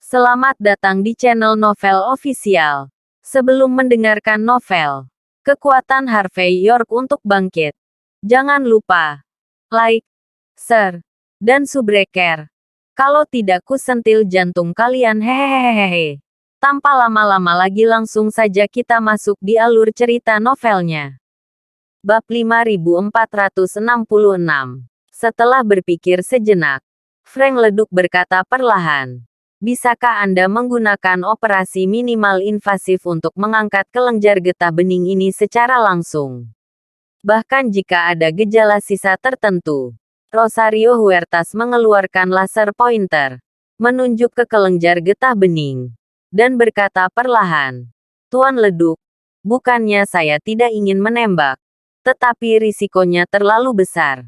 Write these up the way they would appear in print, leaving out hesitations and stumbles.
Selamat datang di channel Novel Official. Sebelum mendengarkan novel, kekuatan Harvey York untuk bangkit. Jangan lupa like, share, dan subscribe. Kalau tidak kusentil jantung kalian hehehehe. Tanpa lama-lama lagi langsung saja kita masuk di alur cerita novelnya. Bab 5466. Setelah berpikir sejenak, Frank Leduk berkata perlahan. Bisakah Anda menggunakan operasi minimal invasif untuk mengangkat kelenjar getah bening ini secara langsung? Bahkan jika ada gejala sisa tertentu. Rosario Huertas mengeluarkan laser pointer, menunjuk ke kelenjar getah bening, dan berkata perlahan, Tuan Leduk, bukannya saya tidak ingin menembak, tetapi risikonya terlalu besar.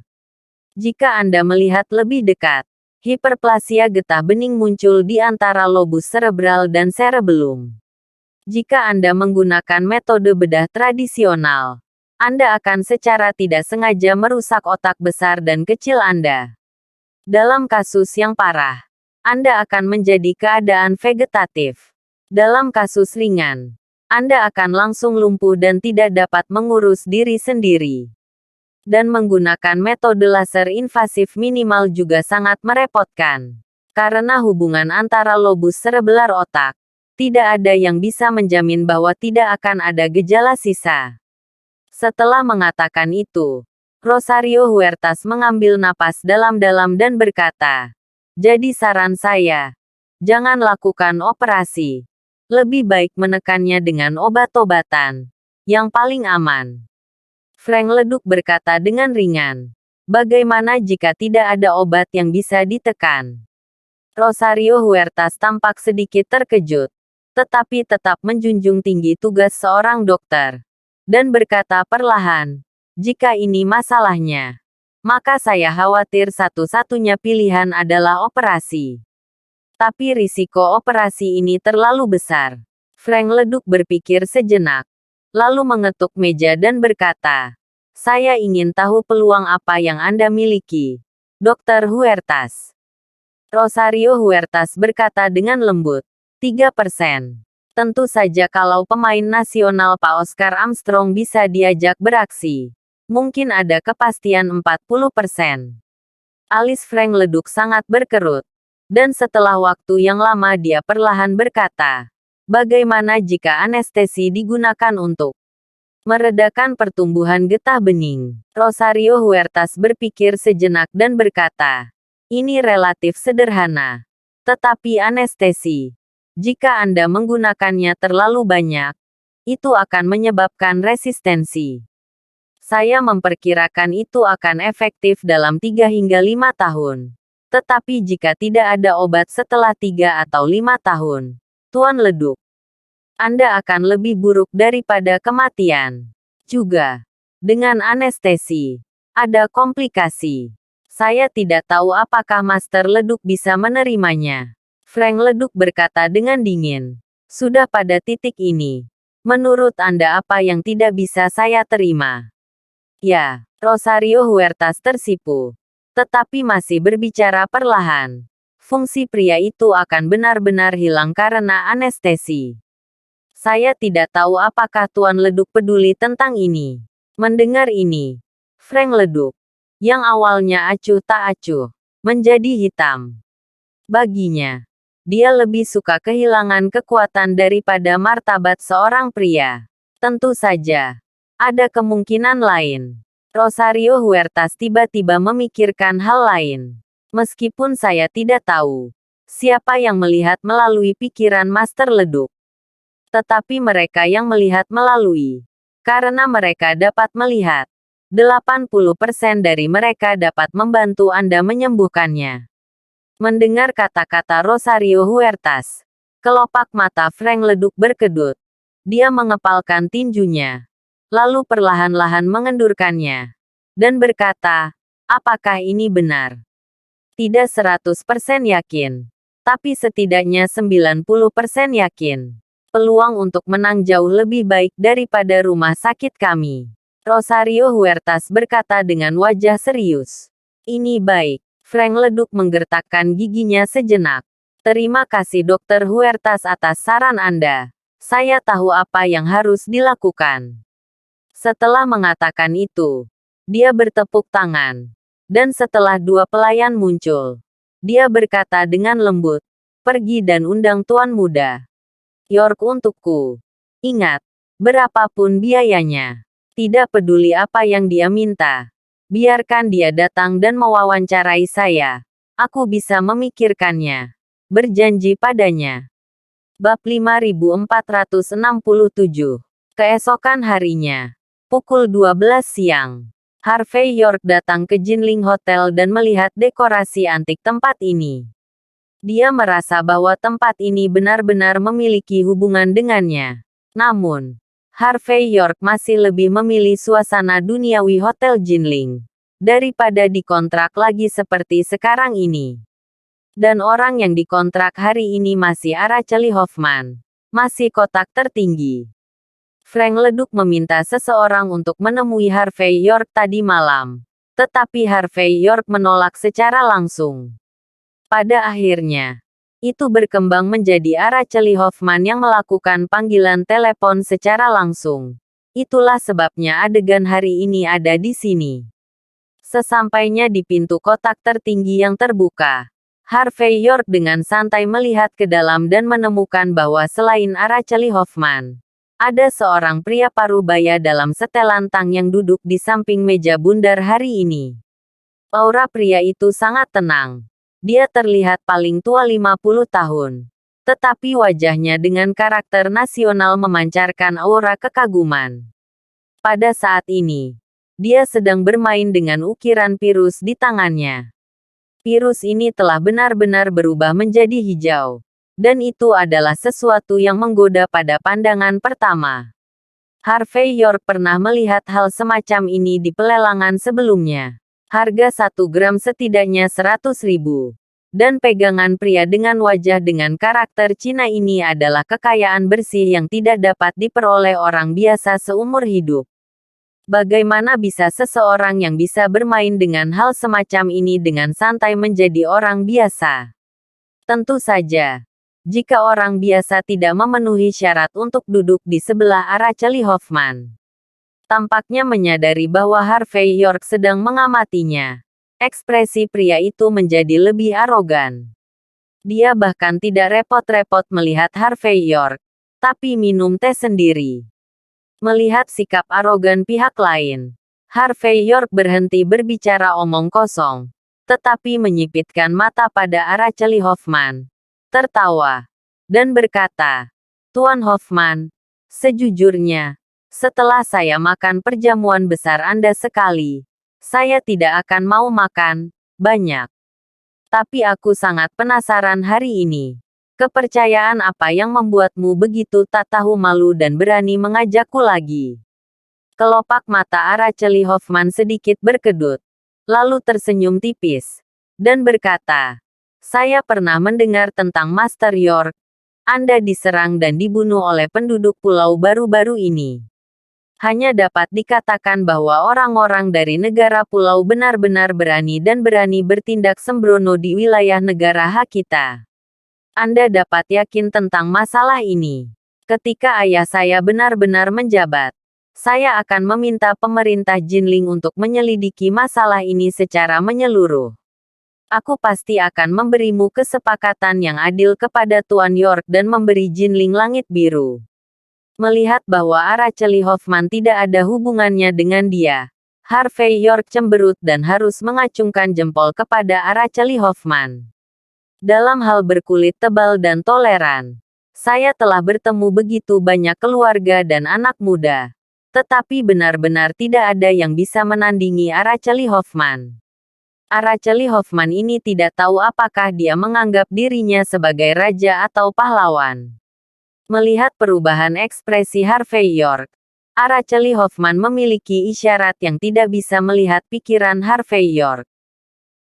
Jika Anda melihat lebih dekat, hiperplasia getah bening muncul di antara lobus cerebral dan cerebellum. Jika Anda menggunakan metode bedah tradisional, Anda akan secara tidak sengaja merusak otak besar dan kecil Anda. Dalam kasus yang parah, Anda akan menjadi keadaan vegetatif. Dalam kasus ringan, Anda akan langsung lumpuh dan tidak dapat mengurus diri sendiri. Dan menggunakan metode laser invasif minimal juga sangat merepotkan. Karena hubungan antara lobus cerebellar otak, tidak ada yang bisa menjamin bahwa tidak akan ada gejala sisa. Setelah mengatakan itu, Rosario Huertas mengambil napas dalam-dalam dan berkata, jadi saran saya, jangan lakukan operasi. Lebih baik menekannya dengan obat-obatan, yang paling aman. Frank Leduk berkata dengan ringan. Bagaimana jika tidak ada obat yang bisa ditekan? Rosario Huertas tampak sedikit terkejut, tetapi tetap menjunjung tinggi tugas seorang dokter. Dan berkata perlahan, jika ini masalahnya, maka saya khawatir satu-satunya pilihan adalah operasi. Tapi risiko operasi ini terlalu besar. Frank Leduk berpikir sejenak. Lalu mengetuk meja dan berkata, saya ingin tahu peluang apa yang Anda miliki, Dr. Huertas. Rosario Huertas berkata dengan lembut, 3%. Tentu saja kalau pemain nasional Pak Oscar Armstrong bisa diajak beraksi. Mungkin ada kepastian 40%. Alis Frank Leduk sangat berkerut. Dan setelah waktu yang lama dia perlahan berkata, bagaimana jika anestesi digunakan untuk meredakan pertumbuhan getah bening? Rosario Huertas berpikir sejenak dan berkata, ini relatif sederhana. Tetapi anestesi, jika Anda menggunakannya terlalu banyak, itu akan menyebabkan resistensi. Saya memperkirakan itu akan efektif dalam 3 hingga 5 tahun. Tetapi jika tidak ada obat setelah 3 atau 5 tahun, Tuan Leduk, Anda akan lebih buruk daripada kematian. Juga, dengan anestesi, ada komplikasi. Saya tidak tahu apakah Master Leduk bisa menerimanya. Frank Leduk berkata dengan dingin. Sudah pada titik ini, menurut Anda apa yang tidak bisa saya terima? Ya, Rosario Huertas tersipu. Tetapi masih berbicara perlahan. Fungsi pria itu akan benar-benar hilang karena anestesi. Saya tidak tahu apakah Tuan Leduk peduli tentang ini. Mendengar ini, Frank Leduk, yang awalnya acuh tak acuh, menjadi hitam. Baginya, dia lebih suka kehilangan kekuatan daripada martabat seorang pria. Tentu saja, ada kemungkinan lain. Rosario Huertas tiba-tiba memikirkan hal lain. Meskipun saya tidak tahu siapa yang melihat melalui pikiran Master Leduk. Tetapi mereka yang melihat melalui. Karena mereka dapat melihat. 80% dari mereka dapat membantu Anda menyembuhkannya. Mendengar kata-kata Rosario Huertas, kelopak mata Frank Leduk berkedut. Dia mengepalkan tinjunya. Lalu perlahan-lahan mengendurkannya. Dan berkata, apakah ini benar? Tidak 100% yakin. Tapi setidaknya 90% yakin. Peluang untuk menang jauh lebih baik daripada rumah sakit kami. Rosario Huertas berkata dengan wajah serius. Ini baik. Frank Leduk menggertakkan giginya sejenak. Terima kasih Dr. Huertas atas saran Anda. Saya tahu apa yang harus dilakukan. Setelah mengatakan itu, dia bertepuk tangan. Dan setelah dua pelayan muncul, dia berkata dengan lembut, "Pergi dan undang tuan muda York untukku. Ingat, berapapun biayanya. Tidak peduli apa yang dia minta. Biarkan dia datang dan mewawancarai saya. Aku bisa memikirkannya." Berjanji padanya. Bab 5467. Keesokan harinya, pukul 12 siang, Harvey York datang ke Jinling Hotel dan melihat dekorasi antik tempat ini. Dia merasa bahwa tempat ini benar-benar memiliki hubungan dengannya. Namun, Harvey York masih lebih memilih suasana duniawi Hotel Jinling daripada dikontrak lagi seperti sekarang ini. Dan orang yang dikontrak hari ini masih Araceli Hoffman. Masih kotak tertinggi. Frank Leduk meminta seseorang untuk menemui Harvey York tadi malam. Tetapi Harvey York menolak secara langsung. Pada akhirnya, itu berkembang menjadi Araceli Hoffman yang melakukan panggilan telepon secara langsung. Itulah sebabnya adegan hari ini ada di sini. Sesampainya di pintu kotak tertinggi yang terbuka, Harvey York dengan santai melihat ke dalam dan menemukan bahwa selain Araceli Hoffman, ada seorang pria parubaya dalam setelan tang yang duduk di samping meja bundar hari ini. Aura pria itu sangat tenang. Dia terlihat paling tua 50 tahun. Tetapi wajahnya dengan karakter nasional memancarkan aura kekaguman. Pada saat ini, dia sedang bermain dengan ukiran virus di tangannya. Virus ini telah benar-benar berubah menjadi hijau. Dan itu adalah sesuatu yang menggoda pada pandangan pertama. Harvey York pernah melihat hal semacam ini di pelelangan sebelumnya. Harga 1 gram setidaknya 100.000. Dan pegangan pria dengan wajah dengan karakter Cina ini adalah kekayaan bersih yang tidak dapat diperoleh orang biasa seumur hidup. Bagaimana bisa seseorang yang bisa bermain dengan hal semacam ini dengan santai menjadi orang biasa? Tentu saja, jika orang biasa tidak memenuhi syarat untuk duduk di sebelah Araceli Hoffman. Tampaknya menyadari bahwa Harvey York sedang mengamatinya. Ekspresi pria itu menjadi lebih arogan. Dia bahkan tidak repot-repot melihat Harvey York, tapi minum teh sendiri. Melihat sikap arogan pihak lain, Harvey York berhenti berbicara omong kosong, tetapi menyipitkan mata pada Araceli Hoffman, tertawa, dan berkata, "Tuan Hoffman, sejujurnya, setelah saya makan perjamuan besar Anda sekali, saya tidak akan mau makan banyak. Tapi aku sangat penasaran hari ini. Kepercayaan apa yang membuatmu begitu tak tahu malu dan berani mengajakku lagi?" Kelopak mata Araceli Hoffman sedikit berkedut, lalu tersenyum tipis, dan berkata, "Saya pernah mendengar tentang Master York. Anda diserang dan dibunuh oleh penduduk pulau baru-baru ini. Hanya dapat dikatakan bahwa orang-orang dari negara pulau benar-benar berani dan berani bertindak sembrono di wilayah negara hak kita. Anda dapat yakin tentang masalah ini. Ketika ayah saya benar-benar menjabat, saya akan meminta pemerintah Jinling untuk menyelidiki masalah ini secara menyeluruh. Aku pasti akan memberimu kesepakatan yang adil kepada Tuan York dan memberi Jinling langit biru." Melihat bahwa Araceli Hoffman tidak ada hubungannya dengan dia, Harvey York cemberut dan harus mengacungkan jempol kepada Araceli Hoffman. "Dalam hal berkulit tebal dan toleran, saya telah bertemu begitu banyak keluarga dan anak muda. Tetapi benar-benar tidak ada yang bisa menandingi Araceli Hoffman. Araceli Hoffman ini tidak tahu apakah dia menganggap dirinya sebagai raja atau pahlawan." Melihat perubahan ekspresi Harvey York, Araceli Hoffman memiliki isyarat yang tidak bisa melihat pikiran Harvey York.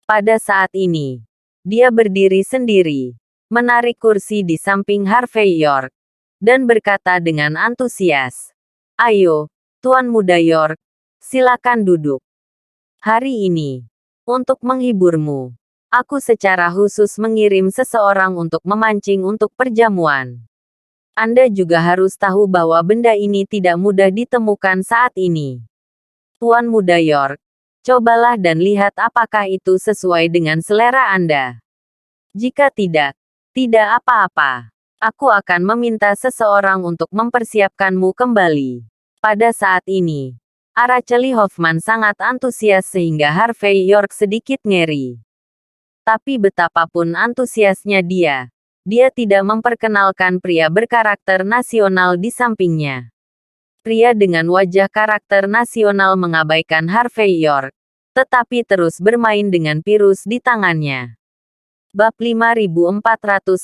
Pada saat ini, dia berdiri sendiri, menarik kursi di samping Harvey York, dan berkata dengan antusias, "Ayo, Tuan Muda York, silakan duduk. Hari ini, untuk menghiburmu, Aku secara khusus mengirim seseorang untuk memancing untuk perjamuan. Anda juga harus tahu bahwa benda ini tidak mudah ditemukan saat ini. Tuan Muda York, cobalah dan lihat apakah itu sesuai dengan selera Anda. Jika tidak, tidak apa-apa. Aku akan meminta seseorang untuk mempersiapkanmu kembali. Pada saat ini, Araceli Hoffman sangat antusias sehingga Harvey York sedikit ngeri. Tapi betapapun antusiasnya dia tidak memperkenalkan pria berkarakter nasional di sampingnya. Pria dengan wajah karakter nasional mengabaikan Harvey York, tetapi terus bermain dengan virus di tangannya. Bab 5468.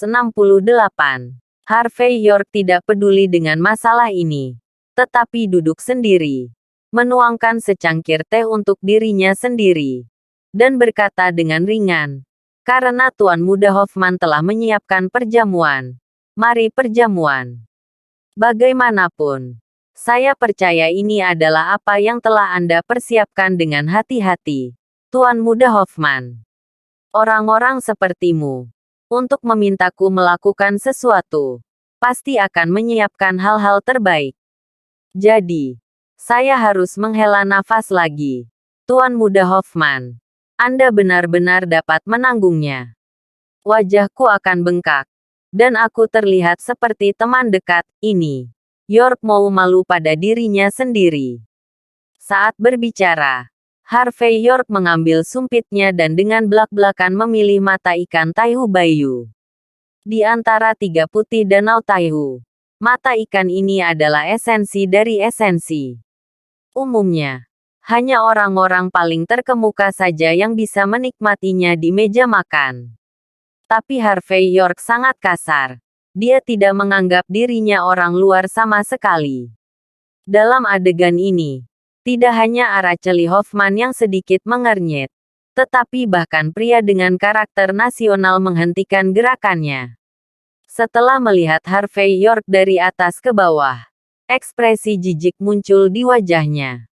Harvey York tidak peduli dengan masalah ini, tetapi duduk sendiri, menuangkan secangkir teh untuk dirinya sendiri, dan berkata dengan ringan, "Karena Tuan Muda Hoffman telah menyiapkan perjamuan. Mari perjamuan. Bagaimanapun, saya percaya ini adalah apa yang telah Anda persiapkan dengan hati-hati, Tuan Muda Hoffman. Orang-orang sepertimu, untuk memintaku melakukan sesuatu, pasti akan menyiapkan hal-hal terbaik. Jadi, saya harus menghela nafas lagi. Tuan Muda Hoffman, Anda benar-benar dapat menanggungnya. Wajahku akan bengkak, dan aku terlihat seperti teman dekat ini." York mau malu pada dirinya sendiri. Saat berbicara, Harvey York mengambil sumpitnya dan dengan belak-belakan memilih mata ikan Taihu Bayu. Di antara tiga putih danau Taihu, mata ikan ini adalah esensi dari esensi. Umumnya, hanya orang-orang paling terkemuka saja yang bisa menikmatinya di meja makan. Tapi Harvey York sangat kasar. Dia tidak menganggap dirinya orang luar sama sekali. Dalam adegan ini, tidak hanya Araceli Hoffman yang sedikit mengernyit, tetapi bahkan pria dengan karakter nasional menghentikan gerakannya. Setelah melihat Harvey York dari atas ke bawah, ekspresi jijik muncul di wajahnya.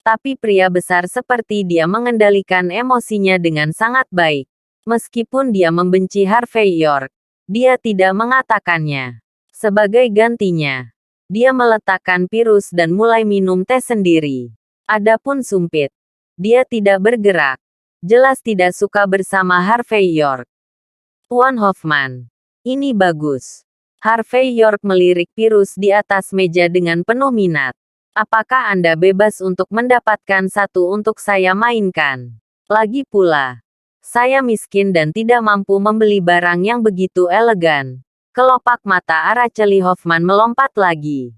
Tapi pria besar seperti dia mengendalikan emosinya dengan sangat baik. Meskipun dia membenci Harvey York, dia tidak mengatakannya. Sebagai gantinya, dia meletakkan virus dan mulai minum teh sendiri. Adapun sumpit, dia tidak bergerak. Jelas tidak suka bersama Harvey York. Tuan Hoffman, ini bagus. Harvey York melirik virus di atas meja dengan penuh minat. Apakah Anda bebas untuk mendapatkan satu untuk saya mainkan? Lagi pula, saya miskin dan tidak mampu membeli barang yang begitu elegan. Kelopak mata Araceli Hoffman melompat lagi.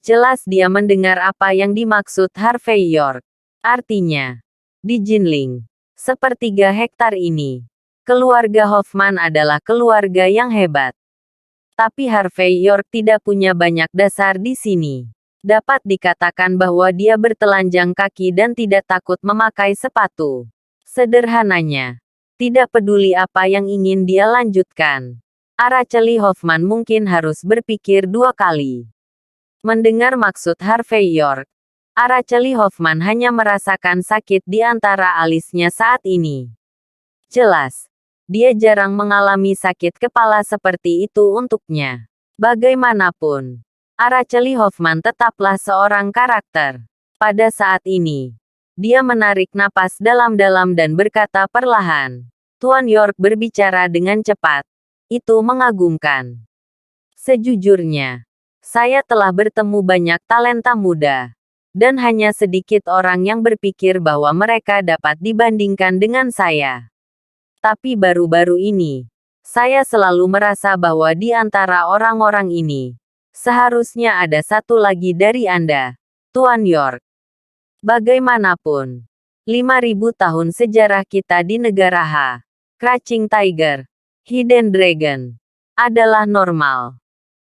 Jelas dia mendengar apa yang dimaksud Harvey York. Artinya, di Jinling, 1/3 hektar ini, keluarga Hoffman adalah keluarga yang hebat. Tapi Harvey York tidak punya banyak dasar di sini. Dapat dikatakan bahwa dia bertelanjang kaki dan tidak takut memakai sepatu. Sederhananya, tidak peduli apa yang ingin dia lanjutkan. Araceli Hoffman mungkin harus berpikir 2 kali. Mendengar maksud Harvey York, Araceli Hoffman hanya merasakan sakit di antara alisnya saat ini. Jelas, dia jarang mengalami sakit kepala seperti itu untuknya. Bagaimanapun, Araceli Hoffman tetaplah seorang karakter. Pada saat ini, dia menarik napas dalam-dalam dan berkata perlahan. Tuan York berbicara dengan cepat. Itu mengagumkan. Sejujurnya, saya telah bertemu banyak talenta muda. Dan hanya sedikit orang yang berpikir bahwa mereka dapat dibandingkan dengan saya. Tapi baru-baru ini, saya selalu merasa bahwa di antara orang-orang ini, seharusnya ada satu lagi dari Anda, Tuan York. Bagaimanapun, 5.000 tahun sejarah kita di negara H, Crouching Tiger, Hidden Dragon, adalah normal.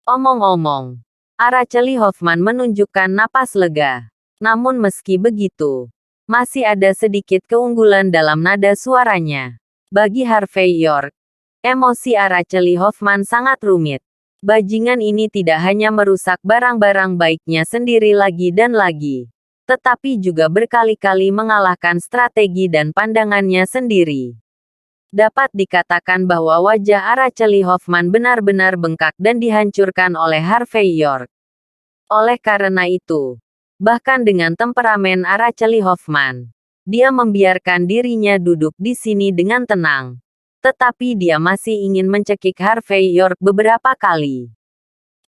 Omong-omong, Araceli Hoffman menunjukkan napas lega. Namun meski begitu, masih ada sedikit keunggulan dalam nada suaranya. Bagi Harvey York, emosi Araceli Hoffman sangat rumit. Bajingan ini tidak hanya merusak barang-barang baiknya sendiri lagi dan lagi, tetapi juga berkali-kali mengalahkan strategi dan pandangannya sendiri. Dapat dikatakan bahwa wajah Araceli Hoffman benar-benar bengkak dan dihancurkan oleh Harvey York. Oleh karena itu, bahkan dengan temperamen Araceli Hoffman, dia membiarkan dirinya duduk di sini dengan tenang. Tetapi dia masih ingin mencekik Harvey York beberapa kali.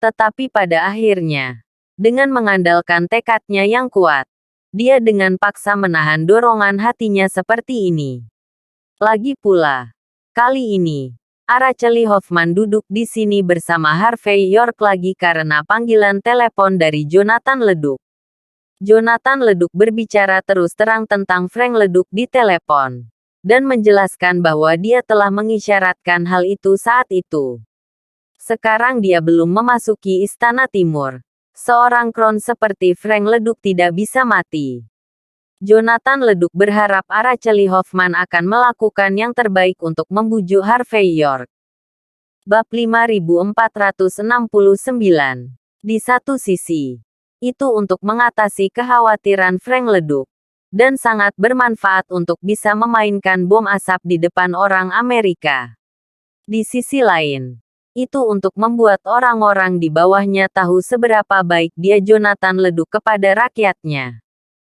Tetapi pada akhirnya, dengan mengandalkan tekadnya yang kuat, dia dengan paksa menahan dorongan hatinya seperti ini. Lagi pula, kali ini, Araceli Hoffman duduk di sini bersama Harvey York lagi karena panggilan telepon dari Jonathan Leduc. Jonathan Leduc berbicara terus terang tentang Frank Leduc di telepon, dan menjelaskan bahwa dia telah mengisyaratkan hal itu saat itu. Sekarang dia belum memasuki Istana Timur. Seorang Crown seperti Frank Leduc tidak bisa mati. Jonathan Leduc berharap Araceli Hoffman akan melakukan yang terbaik untuk membujuk Harvey York. Bab 5469. Di satu sisi, itu untuk mengatasi kekhawatiran Frank Leduc, dan sangat bermanfaat untuk bisa memainkan bom asap di depan orang Amerika. Di sisi lain, itu untuk membuat orang-orang di bawahnya tahu seberapa baik dia Jonathan Leduc kepada rakyatnya.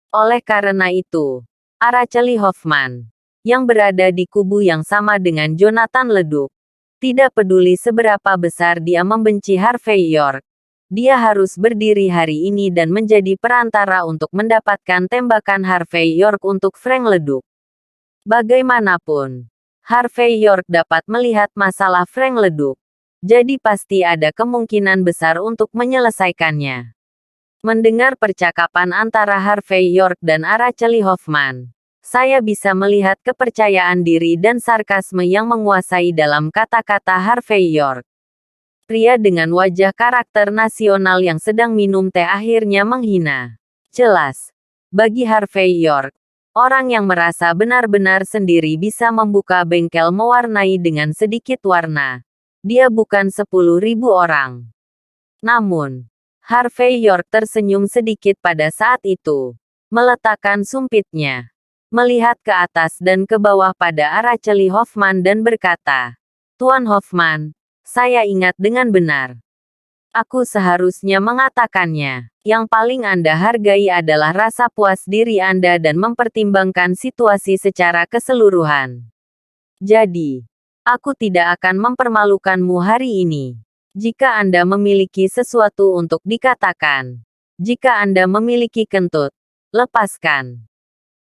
Oleh karena itu, Araceli Hoffman, yang berada di kubu yang sama dengan Jonathan Leduc, tidak peduli seberapa besar dia membenci Harvey York, dia harus berdiri hari ini dan menjadi perantara untuk mendapatkan tembakan Harvey York untuk Frank Leduc. Bagaimanapun, Harvey York dapat melihat masalah Frank Leduc, jadi pasti ada kemungkinan besar untuk menyelesaikannya. Mendengar percakapan antara Harvey York dan Araceli Hoffman, saya bisa melihat kepercayaan diri dan sarkasme yang menguasai dalam kata-kata Harvey York. Pria dengan wajah karakter nasional yang sedang minum teh akhirnya menghina. Jelas, bagi Harvey York, orang yang merasa benar-benar sendiri bisa membuka bengkel mewarnai dengan sedikit warna. Dia bukan 10.000 orang. Namun, Harvey York tersenyum sedikit pada saat itu, meletakkan sumpitnya, melihat ke atas dan ke bawah pada Araceli Hoffman dan berkata, "Tuan Hoffman, saya ingat dengan benar. Aku seharusnya mengatakannya. Yang paling Anda hargai adalah rasa puas diri Anda dan mempertimbangkan situasi secara keseluruhan. Jadi, aku tidak akan mempermalukanmu hari ini. Jika Anda memiliki sesuatu untuk dikatakan. Jika Anda memiliki kentut, lepaskan."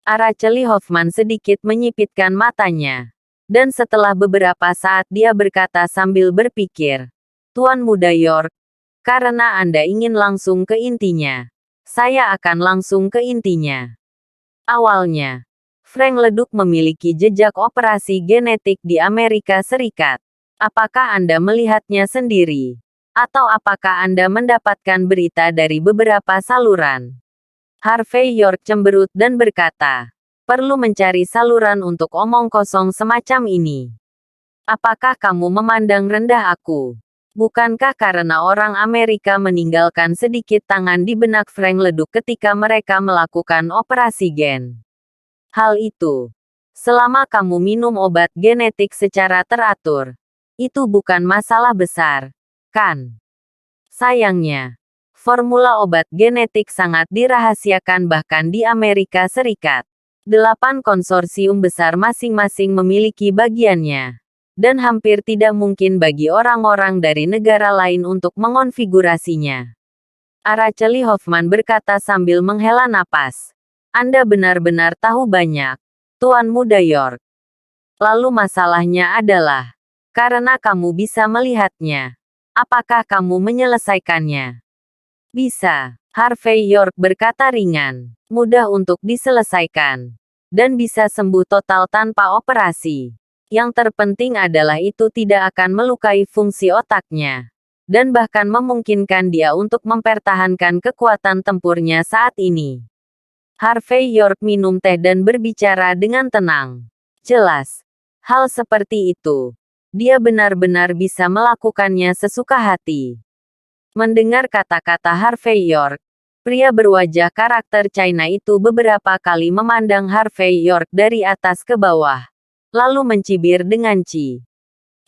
Araceli Hoffman sedikit menyipitkan matanya. Dan setelah beberapa saat dia berkata sambil berpikir, "Tuan Muda York, karena Anda ingin langsung ke intinya, saya akan langsung ke intinya. Awalnya, Frank Leduc memiliki jejak operasi genetik di Amerika Serikat. Apakah Anda melihatnya sendiri? Atau apakah Anda mendapatkan berita dari beberapa saluran?" Harvey York cemberut dan berkata, "Perlu mencari saluran untuk omong kosong semacam ini. Apakah kamu memandang rendah aku? Bukankah karena orang Amerika meninggalkan sedikit tangan di benak Frank Leduc ketika mereka melakukan operasi gen? Hal itu, selama kamu minum obat genetik secara teratur, itu bukan masalah besar, kan? Sayangnya, formula obat genetik sangat dirahasiakan bahkan di Amerika Serikat. 8 konsorsium besar masing-masing memiliki bagiannya. Dan hampir tidak mungkin bagi orang-orang dari negara lain untuk mengonfigurasinya." Araceli Hoffman berkata sambil menghela napas. "Anda benar-benar tahu banyak, Tuan Muda York. Lalu masalahnya adalah, karena kamu bisa melihatnya, apakah kamu menyelesaikannya?" "Bisa," Harvey York berkata ringan. "Mudah untuk diselesaikan. Dan bisa sembuh total tanpa operasi. Yang terpenting adalah itu tidak akan melukai fungsi otaknya. Dan bahkan memungkinkan dia untuk mempertahankan kekuatan tempurnya saat ini." Harvey York minum teh dan berbicara dengan tenang. Jelas, hal seperti itu. Dia benar-benar bisa melakukannya sesuka hati. Mendengar kata-kata Harvey York, pria berwajah karakter China itu beberapa kali memandang Harvey York dari atas ke bawah. lalu mencibir dengan Ci.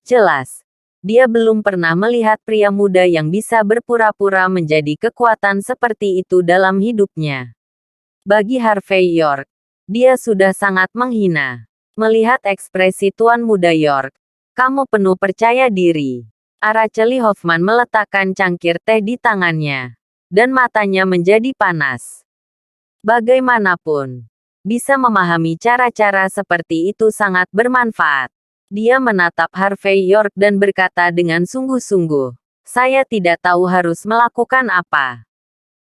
Jelas, dia belum pernah melihat pria muda yang bisa berpura-pura menjadi kekuatan seperti itu dalam hidupnya. Bagi Harvey York, dia sudah sangat menghina. Melihat ekspresi Tuan Muda York, kamu penuh percaya diri. Araceli Hoffman meletakkan cangkir teh di tangannya, dan matanya menjadi panas. Bagaimanapun, bisa memahami cara-cara seperti itu sangat bermanfaat. Dia menatap Harvey York dan berkata dengan sungguh-sungguh, "Saya tidak tahu harus melakukan apa."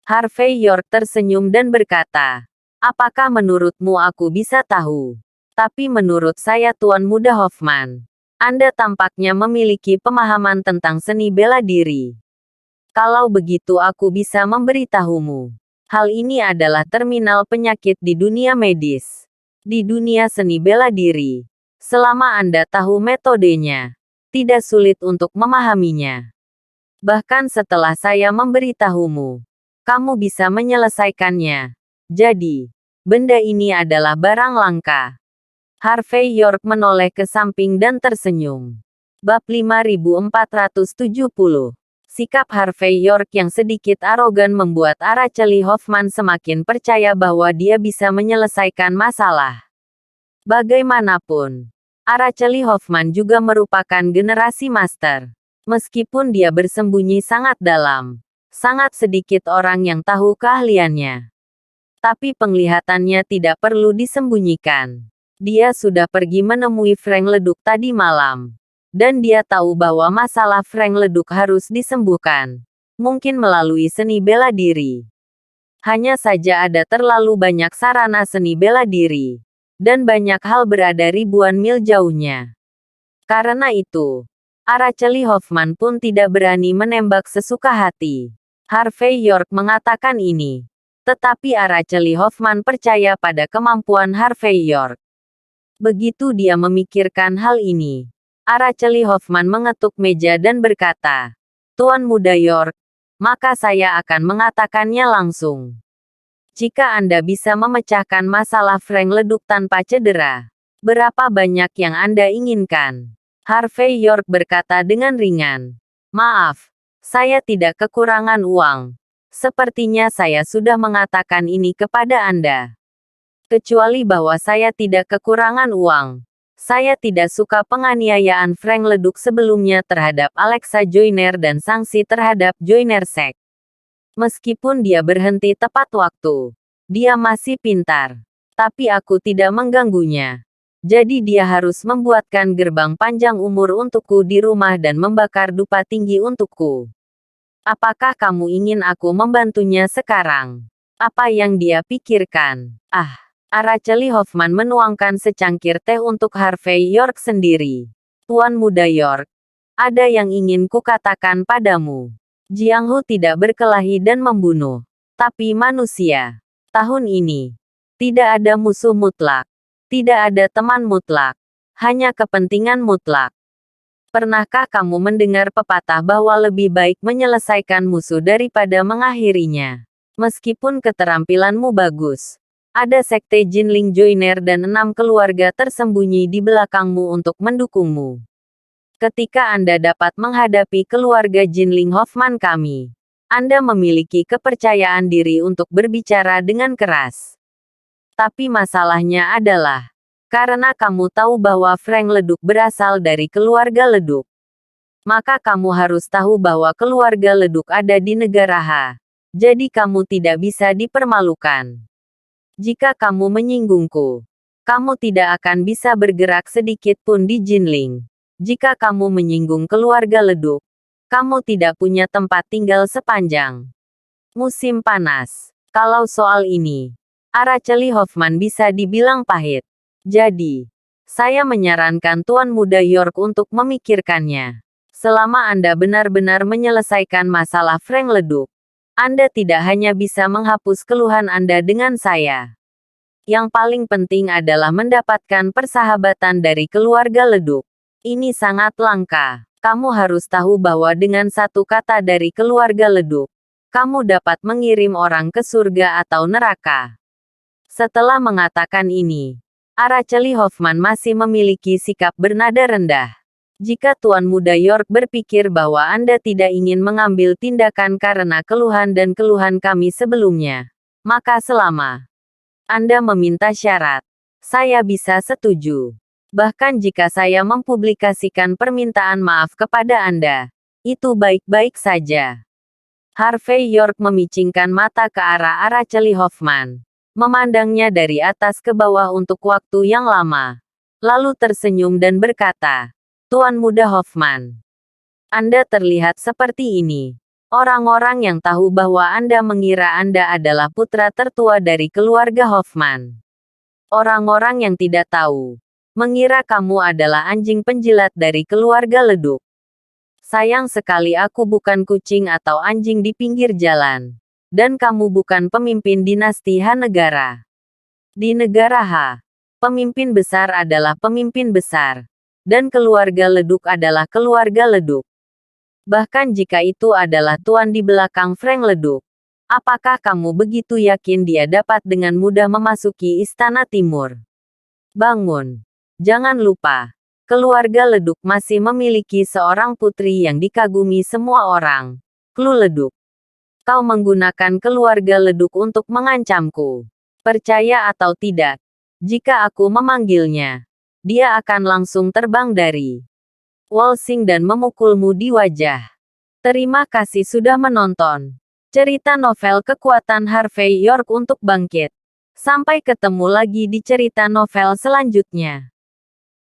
Harvey York tersenyum dan berkata, "Apakah menurutmu aku bisa tahu? Tapi menurut saya Tuan Muda Hoffman, Anda tampaknya memiliki pemahaman tentang seni bela diri. Kalau begitu aku bisa memberitahumu. Hal ini adalah terminal penyakit di dunia medis. Di dunia seni bela diri. Selama Anda tahu metodenya, tidak sulit untuk memahaminya. Bahkan setelah saya memberitahumu, kamu bisa menyelesaikannya. Jadi, benda ini adalah barang langka." Harvey York menoleh ke samping dan tersenyum. Bab 5470. Sikap Harvey York yang sedikit arogan membuat Araceli Hoffman semakin percaya bahwa dia bisa menyelesaikan masalah. Bagaimanapun, Araceli Hoffman juga merupakan generasi master. Meskipun dia bersembunyi sangat dalam, sangat sedikit orang yang tahu keahliannya. Tapi penglihatannya tidak perlu disembunyikan. Dia sudah pergi menemui Frank Leduk tadi malam. Dan dia tahu bahwa masalah Frank Leduk harus disembuhkan. Mungkin melalui seni bela diri. Hanya saja ada terlalu banyak sarana seni bela diri. Dan banyak hal berada ribuan mil jauhnya. Karena itu, Araceli Hoffman pun tidak berani menembak sesuka hati. Harvey York mengatakan ini. Tetapi Araceli Hoffman percaya pada kemampuan Harvey York. Begitu dia memikirkan hal ini, Araceli Hoffman mengetuk meja dan berkata, "Tuan Muda York, maka saya akan mengatakannya langsung. Jika Anda bisa memecahkan masalah Frank Leduk tanpa cedera, berapa banyak yang Anda inginkan?" Harvey York berkata dengan ringan, "Maaf, saya tidak kekurangan uang. Sepertinya saya sudah mengatakan ini kepada Anda. Kecuali bahwa saya tidak kekurangan uang. Saya tidak suka penganiayaan Frank Leduk sebelumnya terhadap Alexa Joyner dan sanksi terhadap Joyner Sek. Meskipun dia berhenti tepat waktu, dia masih pintar. Tapi aku tidak mengganggunya. Jadi dia harus membuatkan gerbang panjang umur untukku di rumah dan membakar dupa tinggi untukku. Apakah kamu ingin aku membantunya sekarang? Apa yang dia pikirkan? Ah." Araceli Hoffman menuangkan secangkir teh untuk Harvey York sendiri. "Tuan Muda York, ada yang ingin kukatakan padamu. Jiang Hu tidak berkelahi dan membunuh. Tapi manusia. Tahun ini, tidak ada musuh mutlak. Tidak ada teman mutlak. Hanya kepentingan mutlak. Pernahkah kamu mendengar pepatah bahwa lebih baik menyelesaikan musuh daripada mengakhirinya? Meskipun keterampilanmu bagus, ada sekte Jinling Joyner dan 6 keluarga tersembunyi di belakangmu untuk mendukungmu. Ketika Anda dapat menghadapi keluarga Jinling Hoffman kami, Anda memiliki kepercayaan diri untuk berbicara dengan keras. Tapi masalahnya adalah, karena kamu tahu bahwa Frank Leduk berasal dari keluarga Leduk, maka kamu harus tahu bahwa keluarga Leduk ada di negara H. Jadi kamu tidak bisa dipermalukan. Jika kamu menyinggungku, kamu tidak akan bisa bergerak sedikit pun di Jinling. Jika kamu menyinggung keluarga Leduk, kamu tidak punya tempat tinggal sepanjang musim panas. Kalau soal ini, Araceli Hoffman bisa dibilang pahit. Jadi, saya menyarankan Tuan Muda York untuk memikirkannya. Selama Anda benar-benar menyelesaikan masalah Frank Leduk, Anda tidak hanya bisa menghapus keluhan Anda dengan saya. Yang paling penting adalah mendapatkan persahabatan dari keluarga Leduk. Ini sangat langka. Kamu harus tahu bahwa dengan satu kata dari keluarga Leduk, kamu dapat mengirim orang ke surga atau neraka." Setelah mengatakan ini, Araceli Hoffman masih memiliki sikap bernada rendah. Jika Tuan Muda York berpikir bahwa Anda tidak ingin mengambil tindakan karena keluhan dan keluhan kami sebelumnya, maka selama Anda meminta syarat, saya bisa setuju. Bahkan jika saya mempublikasikan permintaan maaf kepada Anda, itu baik-baik saja. Harvey York memicingkan mata ke arah Araceli Hoffman, memandangnya dari atas ke bawah untuk waktu yang lama. Lalu tersenyum dan berkata, Tuan Muda Hoffman, Anda terlihat seperti ini. Orang-orang yang tahu bahwa Anda mengira Anda adalah putra tertua dari keluarga Hoffman. Orang-orang yang tidak tahu, mengira kamu adalah anjing penjilat dari keluarga Leduk. Sayang sekali aku bukan kucing atau anjing di pinggir jalan. Dan kamu bukan pemimpin dinasti Ha negara. Di negara Ha, pemimpin besar adalah pemimpin besar. Dan keluarga Leduk adalah keluarga Leduk. Bahkan jika itu adalah tuan di belakang Frank Leduk. Apakah kamu begitu yakin dia dapat dengan mudah memasuki Istana Timur? Bangun. Jangan lupa. Keluarga Leduk masih memiliki seorang putri yang dikagumi semua orang. Klu Leduk. Kau menggunakan keluarga Leduk untuk mengancamku. Percaya atau tidak, jika aku memanggilnya, dia akan langsung terbang dari waltzing dan memukulmu di wajah. Terima kasih sudah menonton. Cerita novel kekuatan Harvey York untuk bangkit. Sampai ketemu lagi di cerita novel selanjutnya.